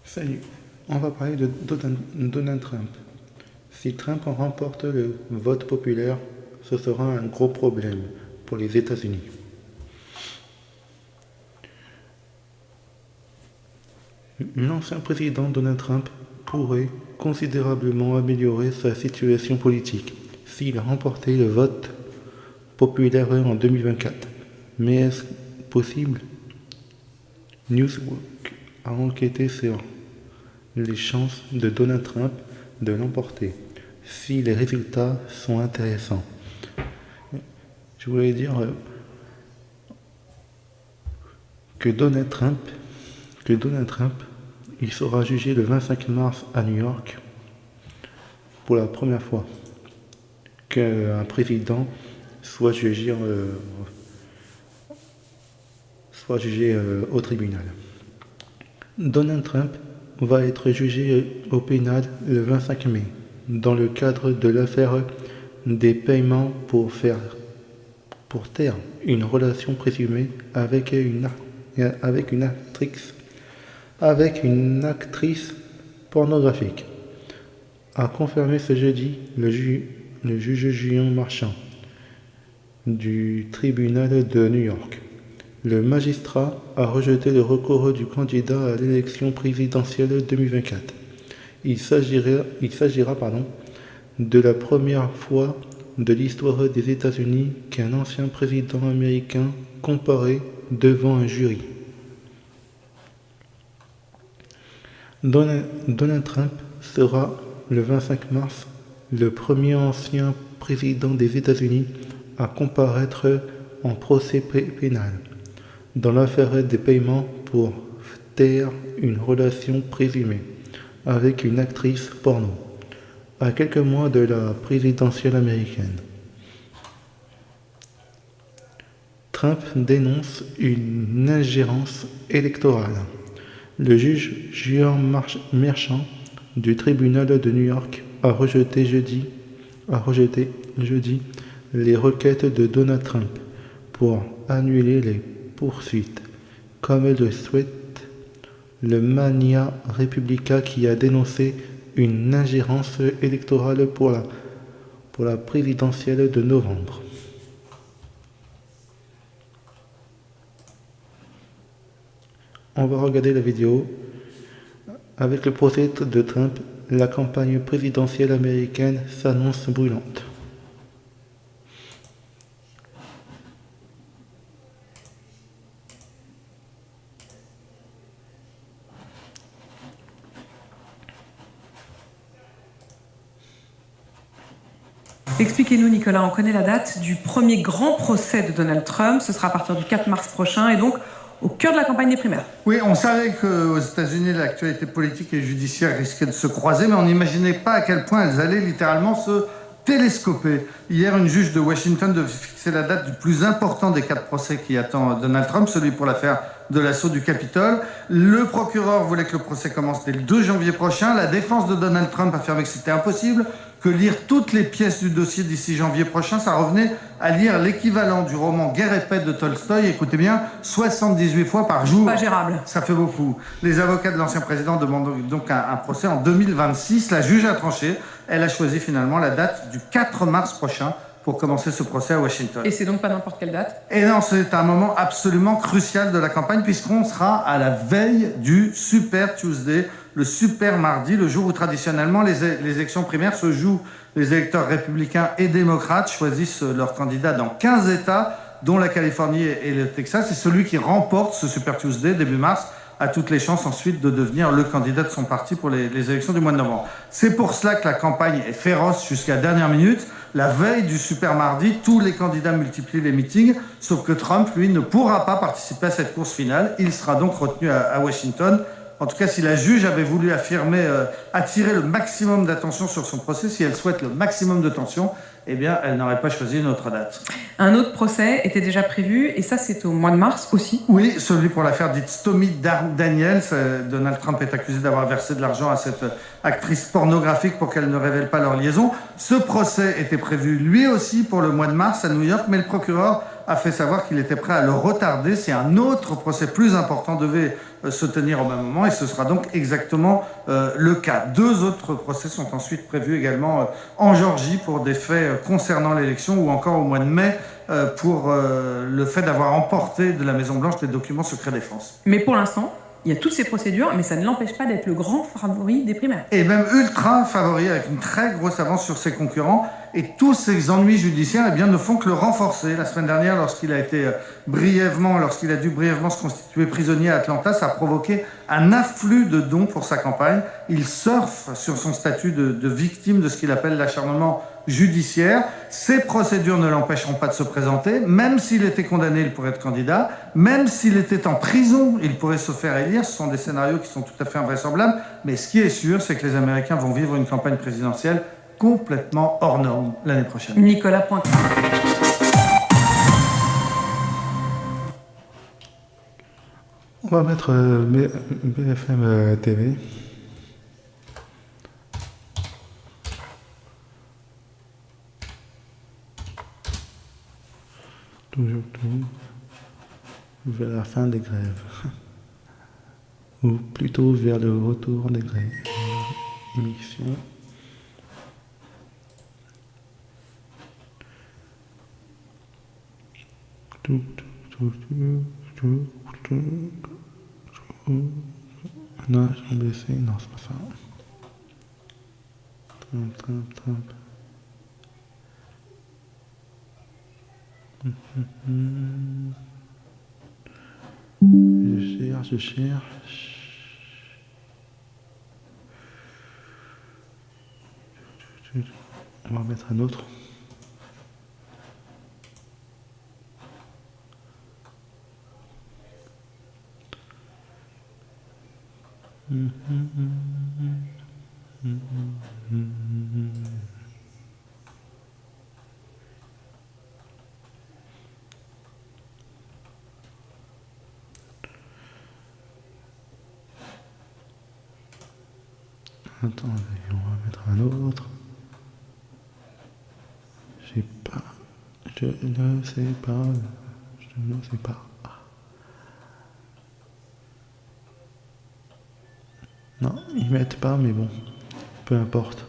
Salut, on va parler de Donald Trump. Si Trump remporte le vote populaire, ce sera un gros problème pour les États-Unis. L'ancien président Donald Trump pourrait considérablement améliorer sa situation politique s'il remportait le vote populaire en 2024. Mais est-ce possible? Newsweek a enquêté sur les chances de Donald Trump de l'emporter, si les résultats sont intéressants. Je voulais dire que Donald Trump, il sera jugé le 25 mars à New York pour la première fois qu'un président soit jugé au tribunal. Donald Trump va être jugé au pénal le 25 mai dans le cadre de l'affaire des paiements pour taire une relation présumée avec une actrice pornographique, a confirmé ce jeudi le juge Julian Marchand du tribunal de New York. Le magistrat a rejeté le recours du candidat à l'élection présidentielle 2024. Il s'agira de la première fois de l'histoire des États-Unis qu'un ancien président américain comparaît devant un jury. Donald Trump sera, le 25 mars, le premier ancien président des États-Unis à comparaître en procès pénal dans l'affaire des paiements pour taire une relation présumée avec une actrice porno, à quelques mois de la présidentielle américaine. Trump dénonce une ingérence électorale. Le juge Julian Marchand du tribunal de New York a rejeté jeudi les requêtes de Donald Trump pour annuler les poursuites, comme le souhaite le mania républicain qui a dénoncé une ingérence électorale pour la présidentielle de novembre. On va regarder la vidéo. Avec le procès de Trump, la campagne présidentielle américaine s'annonce brûlante. Expliquez-nous, Nicolas, on connaît la date du premier grand procès de Donald Trump. Ce sera à partir du 4 mars prochain et donc au cœur de la campagne des primaires. Oui, on savait qu'aux États-Unis, l'actualité politique et judiciaire risquait de se croiser, mais on n'imaginait pas à quel point elles allaient littéralement se télescoper. Hier, une juge de Washington devait fixer la date du plus important des 4 procès qui attend Donald Trump, celui pour l'affaire de l'assaut du Capitole. Le procureur voulait que le procès commence dès le 2 janvier prochain. La défense de Donald Trump affirmait que c'était impossible, que lire toutes les pièces du dossier d'ici janvier prochain, ça revenait à lire l'équivalent du roman Guerre et paix de Tolstoï, écoutez bien, 78 fois par jour. Pas gérable. Ça fait beaucoup. Les avocats de l'ancien président demandent donc un procès en 2026. La juge a tranché. Elle a choisi finalement la date du 4 mars prochain pour commencer ce procès à Washington. Et c'est donc pas n'importe quelle date? Et non, c'est un moment absolument crucial de la campagne puisqu'on sera à la veille du Super Tuesday, le Super Mardi, le jour où traditionnellement les élections primaires se jouent. Les électeurs républicains et démocrates choisissent leurs candidats dans 15 États, dont la Californie et le Texas. Et celui qui remporte ce Super Tuesday début mars a toutes les chances ensuite de devenir le candidat de son parti pour les élections du mois de novembre. C'est pour cela que la campagne est féroce jusqu'à la dernière minute. La veille du Super Mardi, tous les candidats multiplient les meetings, sauf que Trump, lui, ne pourra pas participer à cette course finale. Il sera donc retenu à Washington. En tout cas, si la juge avait voulu attirer le maximum d'attention sur son procès, si elle souhaite le maximum de tension, eh bien, elle n'aurait pas choisi une autre date. Un autre procès était déjà prévu, et ça, c'est au mois de mars aussi. Oui, celui pour l'affaire dite Stormy Daniels. Donald Trump est accusé d'avoir versé de l'argent à cette actrice pornographique pour qu'elle ne révèle pas leur liaison. Ce procès était prévu lui aussi pour le mois de mars à New York, mais le procureur a fait savoir qu'il était prêt à le retarder si un autre procès plus important devait se tenir au même moment, et ce sera donc exactement le cas. 2 autres procès sont ensuite prévus également en Géorgie pour des faits concernant l'élection, ou encore au mois de mai pour le fait d'avoir emporté de la Maison-Blanche des documents secret défense. Mais pour l'instant, il y a toutes ces procédures, mais ça ne l'empêche pas d'être le grand favori des primaires. Et même ultra favori, avec une très grosse avance sur ses concurrents. Et tous ces ennuis judiciaires, eh bien, ne font que le renforcer. La semaine dernière, lorsqu'il a dû brièvement se constituer prisonnier à Atlanta, ça a provoqué un afflux de dons pour sa campagne. Il surfe sur son statut de victime de ce qu'il appelle l'acharnement judiciaire. Ces procédures ne l'empêcheront pas de se présenter. Même s'il était condamné, il pourrait être candidat. Même s'il était en prison, il pourrait se faire élire. Ce sont des scénarios qui sont tout à fait invraisemblables. Mais ce qui est sûr, c'est que les Américains vont vivre une campagne présidentielle complètement hors norme l'année prochaine. Nicolas Poincaré. On va mettre BFM TV. Toujours tout vers la fin des grèves. Ou plutôt vers le retour des grèves. Émission. Non, j'ai baissé, non, c'est pas ça. Trump. Je cherche. On va mettre un autre. Attendez, on va mettre un autre. Je ne sais pas. Non, ils mettent pas, mais bon, peu importe.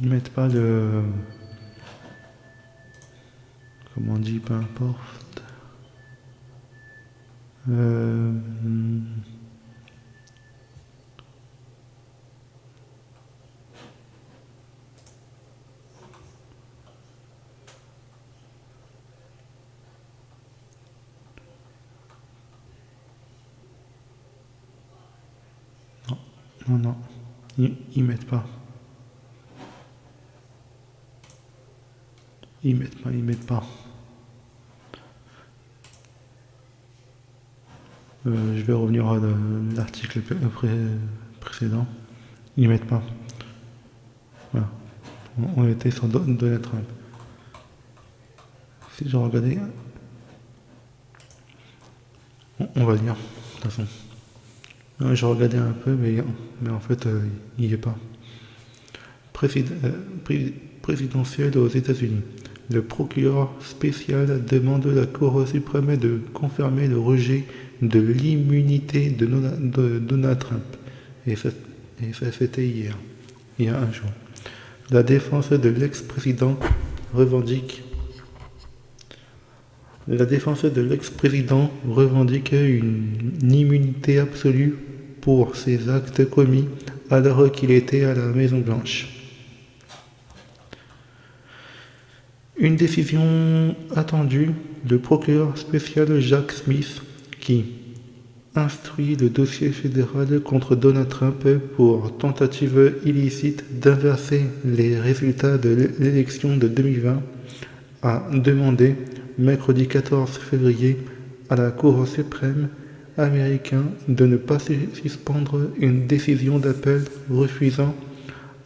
Ils mettent pas le... Comment on dit, peu importe. Non, ils mettent pas. Ils mettent pas. Je vais revenir à l'article précédent. Ils mettent pas. Voilà. On était sur Donald Trump. Si je regardais... On va lire, de toute façon. Je regardais un peu, mais en fait, il n'y est pas. Présidentielle aux États-Unis. Le procureur spécial demande à la Cour suprême de confirmer le rejet de l'immunité de Donald Trump. Et ça c'était hier, il y a un jour. La défense de l'ex-président revendique une immunité absolue pour ses actes commis alors qu'il était à la Maison-Blanche. Une décision attendue, le procureur spécial Jack Smith, qui instruit le dossier fédéral contre Donald Trump pour tentative illicite d'inverser les résultats de l'élection de 2020, a demandé mercredi 14 février à la Cour suprême américaine de ne pas suspendre une décision d'appel refusant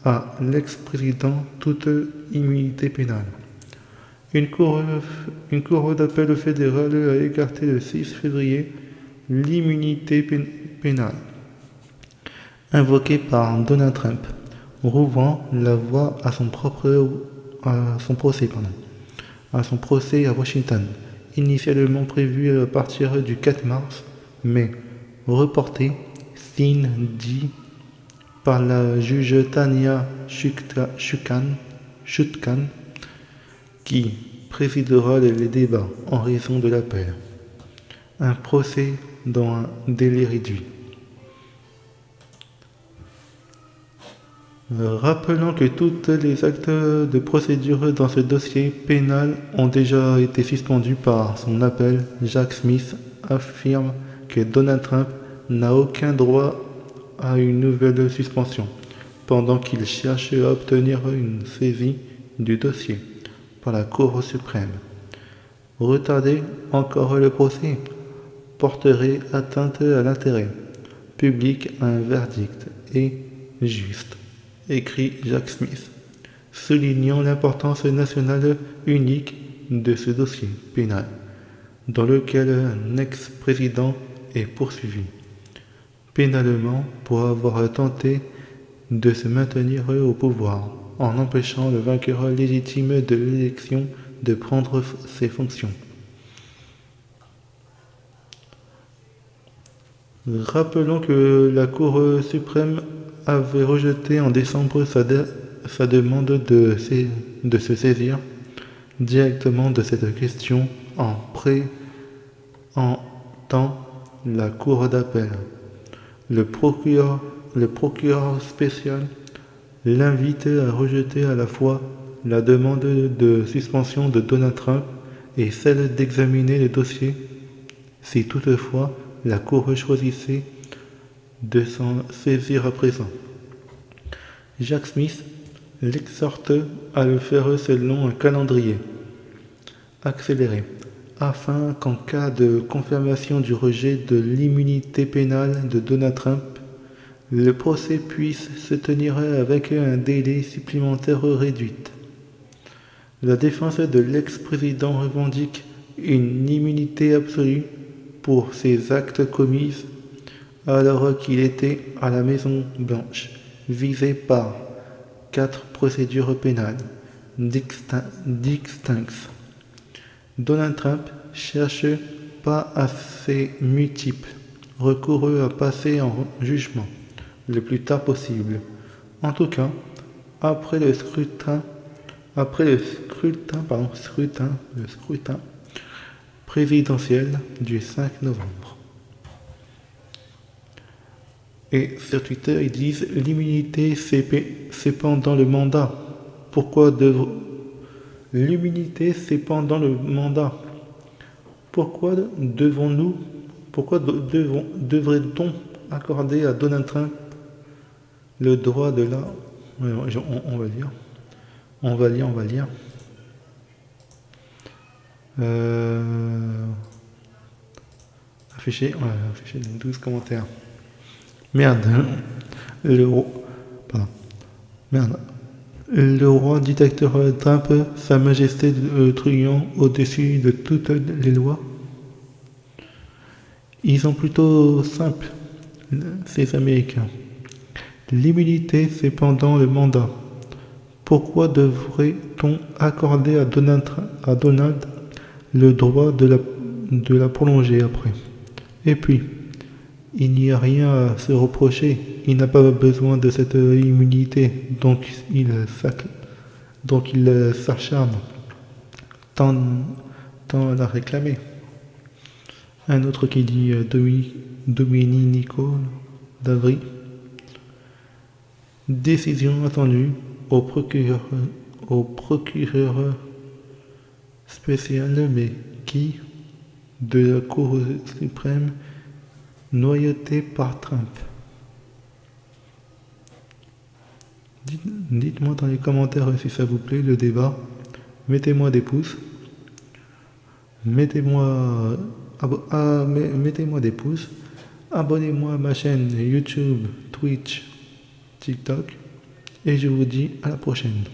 à l'ex-président toute immunité pénale. Une cour d'appel fédérale a écarté le 6 février l'immunité pénale invoquée par Donald Trump, rouvrant la voie à son procès à Washington. initialement prévu à partir du 4 mars, mais reporté, dit par la juge Tania Chutkan, qui présidera les débats en raison de l'appel. Un procès dans un délai réduit. Rappelons que tous les actes de procédure dans ce dossier pénal ont déjà été suspendus par son appel. Jack Smith affirme que Donald Trump n'a aucun droit à une nouvelle suspension, pendant qu'il cherche à obtenir une saisie du dossier par la Cour suprême. Retarder encore le procès porterait atteinte à l'intérêt public à un verdict et juste, écrit Jack Smith, soulignant l'importance nationale unique de ce dossier pénal, dans lequel un ex-président est poursuivi pénalement pour avoir tenté de se maintenir au pouvoir en empêchant le vainqueur légitime de l'élection de prendre ses fonctions. Rappelons que la Cour suprême avait rejeté en décembre sa demande de se saisir directement de cette question en préemptant la Cour d'appel. Le procureur spécial l'invite à rejeter à la fois la demande de suspension de Donald Trump et celle d'examiner le dossier si toutefois la Cour choisissait de s'en saisir à présent. Jack Smith l'exhorte à le faire selon un calendrier accéléré, afin qu'en cas de confirmation du rejet de l'immunité pénale de Donald Trump, le procès puisse se tenir avec un délai supplémentaire réduit. La défense de l'ex-président revendique une immunité absolue pour ses actes commis alors qu'il était à la Maison-Blanche, visé par 4 procédures pénales distinctes. Donald Trump cherche pas assez multiples recours à passer en jugement le plus tard possible. En tout cas, après le scrutin présidentiel du 5 novembre. Et sur Twitter, ils disent l'immunité c'est pendant le mandat. L'immunité c'est pendant le mandat. Pourquoi devrait-on accorder à Donald Trump le droit de la... On va lire. Afficher les 12 commentaires. Le roi dictateur Trump, Sa Majesté truand au-dessus de toutes les lois. Ils sont plutôt simples, ces Américains. L'immunité, c'est pendant le mandat. Pourquoi devrait-on accorder à Donald le droit de la prolonger après? Et puis, il n'y a rien à se reprocher. Il n'a pas besoin de cette immunité, donc il s'acharne tant la réclamer. Un autre qui dit Domenico d'Avry. Décision attendue au procureur spécial, mais qui, de la Cour suprême, noyauté par Trump. Dites-moi dans les commentaires si ça vous plaît le débat. Mettez-moi des pouces. Mettez-moi des pouces. Abonnez-moi à ma chaîne YouTube, Twitch, TikTok. Et je vous dis à la prochaine.